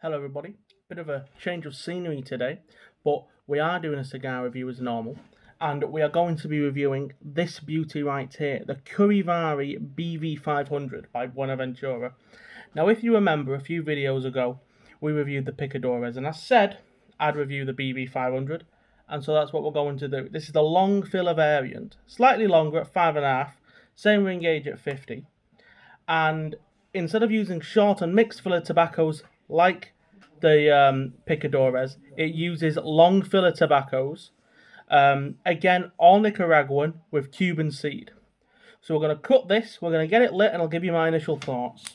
Hello everybody, bit of a change of scenery today, but we are doing a cigar review as normal, and we are going to be reviewing this beauty right here, the Curivari BV500 by Buenaventura. Now if you remember a few videos ago, we reviewed the Picadores, and I said I'd review the BV500, and so that's what we're going to do. This is the long filler variant, slightly longer at 5.5, same ring gauge at 50, and instead of using short and mixed filler tobaccos like the Picadores, it uses long filler tobaccos. Again, all Nicaraguan with Cuban seed. So we're going to cut this, we're going to get it lit, and I'll give you my initial thoughts.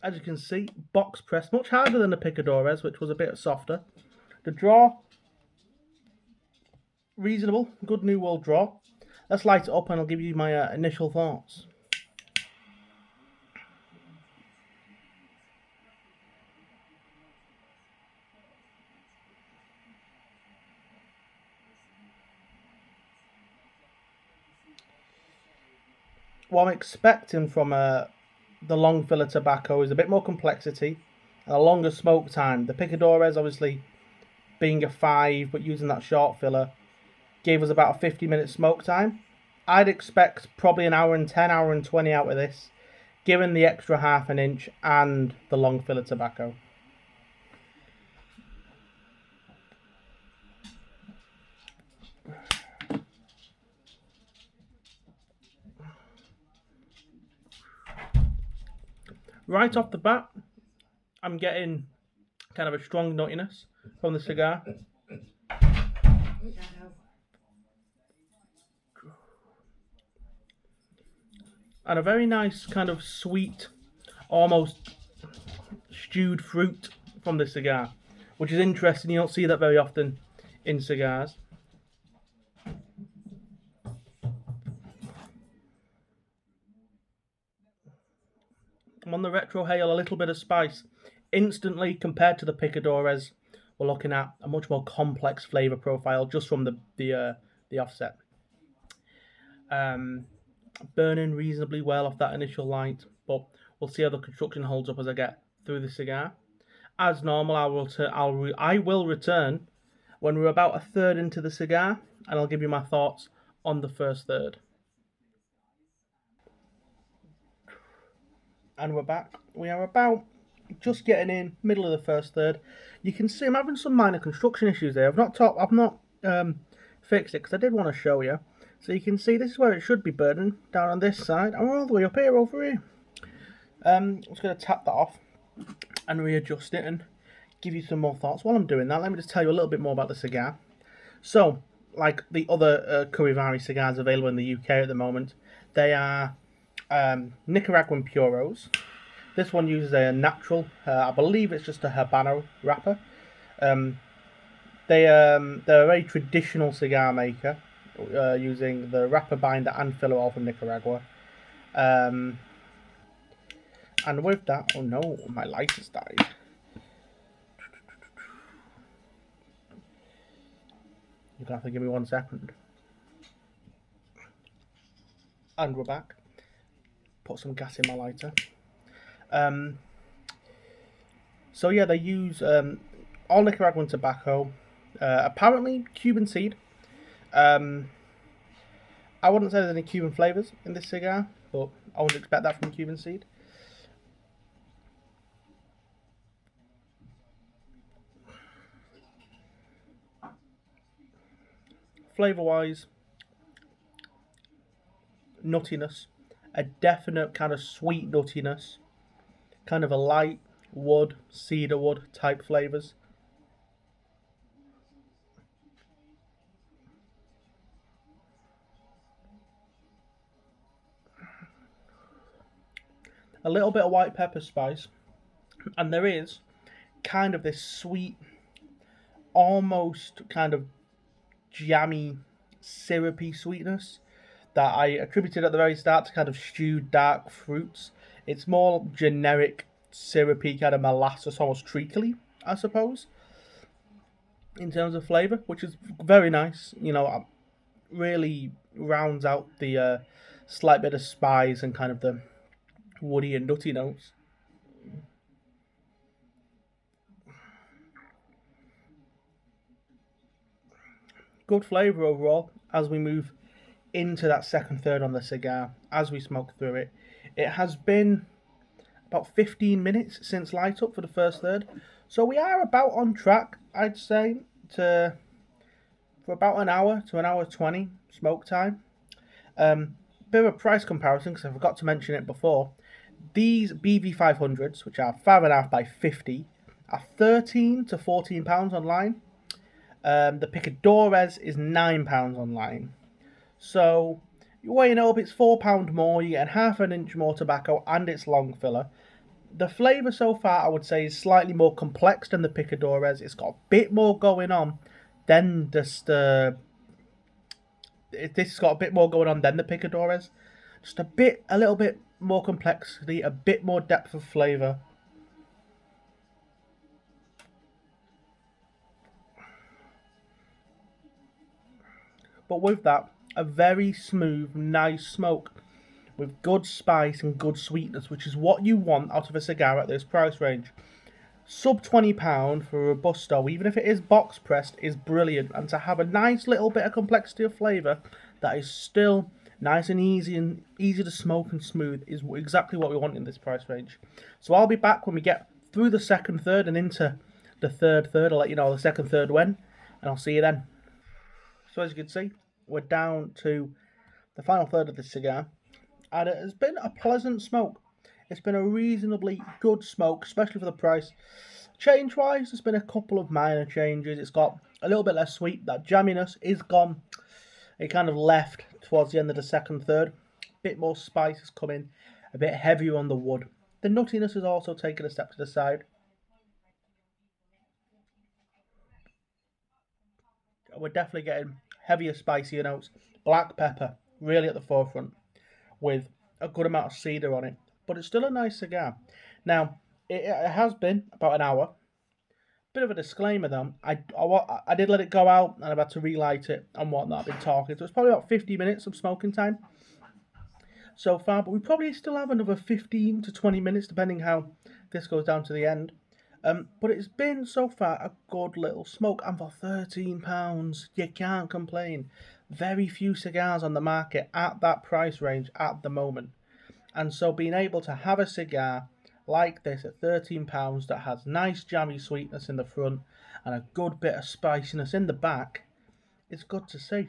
As you can see, box pressed, much harder than the Picadores, which was a bit softer. The draw, reasonable, good New World draw. Let's light it up and I'll give you my initial thoughts. What I'm expecting from the long filler tobacco is a bit more complexity and a longer smoke time. The Picadores, obviously being a 5 but using that short filler, gave us about a 50-minute smoke time. I'd expect probably an hour and 10, hour and 20 out of this, given the extra half an inch and the long filler tobacco. Right off the bat, I'm getting kind of a strong nuttiness from the cigar. And a very nice kind of sweet, almost stewed fruit from the cigar, which is interesting. You don't see that very often in cigars. I'm on the retrohale, a little bit of spice. Instantly, compared to the Picadores, we're looking at a much more complex flavour profile just from the offset. Burning reasonably well off that initial light, but we'll see how the construction holds up as I get through the cigar. As normal, I will return when we're about a third into the cigar, and I'll give you my thoughts on the first third. And we're back. We are about just getting in, middle of the first third. You can see I'm having some minor construction issues there. I've not fixed it because I did want to show you. So you can see this is where it should be burning, down on this side, and we're all the way up here, over here. I'm just going to tap that off and readjust it and give you some more thoughts. While I'm doing that, let me just tell you a little bit more about the cigar. So, like the other Curivari cigars available in the UK at the moment, they are Nicaraguan Puros. This one uses a natural, I believe it's just a Habano wrapper. They're a very traditional cigar maker, using the wrapper binder and filler all from Nicaragua. And with that, oh no, my light has died. You're gonna have to give me 1 second. And we're back. Put some gas in my lighter. So yeah, they use all Nicaraguan tobacco, apparently Cuban seed. I wouldn't say there's any Cuban flavours in this cigar, but I wouldn't expect that from Cuban seed. Flavour-wise, nuttiness, a definite kind of sweet nuttiness, kind of a light wood, cedar wood type flavours. A little bit of white pepper spice, and there is kind of this sweet, almost kind of jammy, syrupy sweetness that I attributed at the very start to kind of stewed dark fruits. It's more generic, syrupy, kind of molasses, almost treacly, I suppose, in terms of flavour, which is very nice. You know, really rounds out the slight bit of spice and kind of the woody and nutty notes. Good flavour overall as we move into that second third on the cigar, as we smoke through it. It has been about 15 minutes since light up for the first third, so we are about on track, I'd say, for about an hour to an hour 20 smoke time. Bit of a price comparison, because I forgot to mention it before. These BV500s, which are 5.5 by 50, are £13 to £14 online. The Picadores is £9 online. So, you're weighing up, it's £4 more, you're getting half an inch more tobacco, and it's long filler. The flavour so far, I would say, is slightly more complex than the Picadores. It's got a bit more going on than just this has got a bit more going on than the Picadores. Just a little bit more complexity, a bit more depth of flavour. But with that, a very smooth, nice smoke with good spice and good sweetness, which is what you want out of a cigar at this price range. Sub £20 for a Robusto, even if it is box pressed, is brilliant. And to have a nice little bit of complexity of flavour that is still nice and easy to smoke and smooth is exactly what we want in this price range. So I'll be back when we get through the second third and into the third. I'll let you know the second third when, and I'll see you then. So as you can see, we're down to the final third of the cigar, and it has been a pleasant smoke. It's been a reasonably good smoke, especially for the price. Change-wise, there's been a couple of minor changes. It's got a little bit less sweet. That jamminess is gone. It kind of left towards the end of the second third. A bit more spice has come in, a bit heavier on the wood. The nuttiness has also taken a step to the side. We're definitely getting heavier, spicier notes. Black pepper, really at the forefront, with a good amount of cedar on it. But it's still a nice cigar. Now, it has been about an hour. Bit of a disclaimer though, I did let it go out and I've had to relight it and whatnot. I've been talking, so it's probably about 50 minutes of smoking time so far, but we probably still have another 15 to 20 minutes depending how this goes down to the end. But it's been so far a good little smoke, and for £13 you can't complain. Very few cigars on the market at that price range at the moment, and so being able to have a cigar like this at £13 that has nice jammy sweetness in the front and a good bit of spiciness in the back, it's good to see.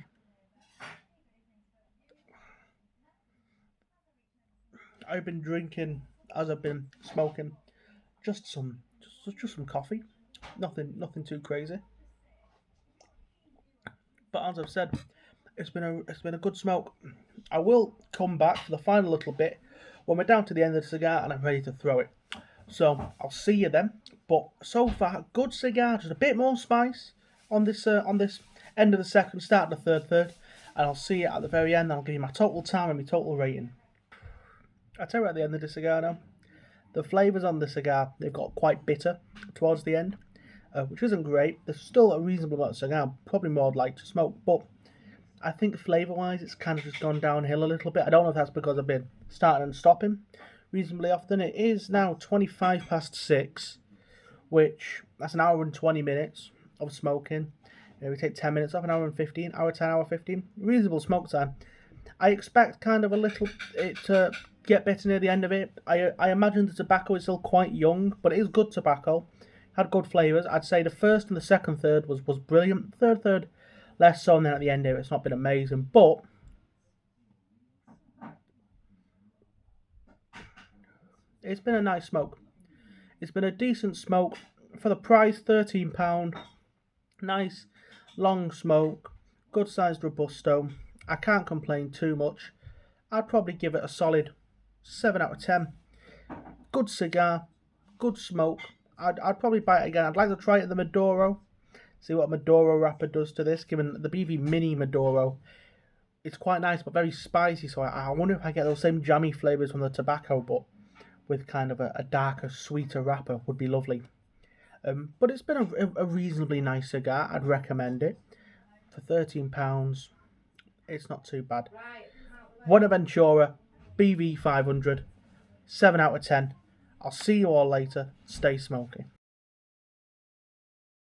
I've been drinking, as I've been smoking, just some coffee. Nothing too crazy. But as I've said, it's been a good smoke. I will come back for the final little bit when we're down to the end of the cigar and I'm ready to throw it. So I'll see you then. But so far, good cigar, just a bit more spice on this end of the second, start of the third, and I'll see you at the very end. I'll give you my total time and my total rating. I'll tell you at the end of the cigar now. The flavours on the cigar, they've got quite bitter towards the end, which isn't great. There's still a reasonable amount of cigar, probably more I'd like to smoke, but I think flavour-wise it's kind of just gone downhill a little bit. I don't know if that's because I've been starting and stopping reasonably often. It is now 6:25, which that's an hour and 20 minutes of smoking. We take 10 minutes off, an hour and 15, hour 10, hour 15. Reasonable smoke time. I expect kind of it to get better near the end of it. I imagine the tobacco is still quite young, but it is good tobacco. Had good flavours. I'd say the first and the second third was brilliant. Third less so, and then at the end here it's not been amazing, but it's been a nice smoke. It's been a decent smoke for the price, £13. Nice long smoke, good sized Robusto. I can't complain too much. I'd probably give it a solid 7 out of 10. Good cigar, good smoke. I'd probably buy it again. I'd like to try it at the Maduro. See what Maduro wrapper does to this, given the BV Mini Maduro. It's quite nice, but very spicy, so I wonder if I get those same jammy flavours from the tobacco, but with kind of a darker, sweeter wrapper would be lovely. But it's been a reasonably nice cigar. I'd recommend it. For £13, it's not too bad. Buenaventura BV500, 7 out of 10. I'll see you all later. Stay smoky.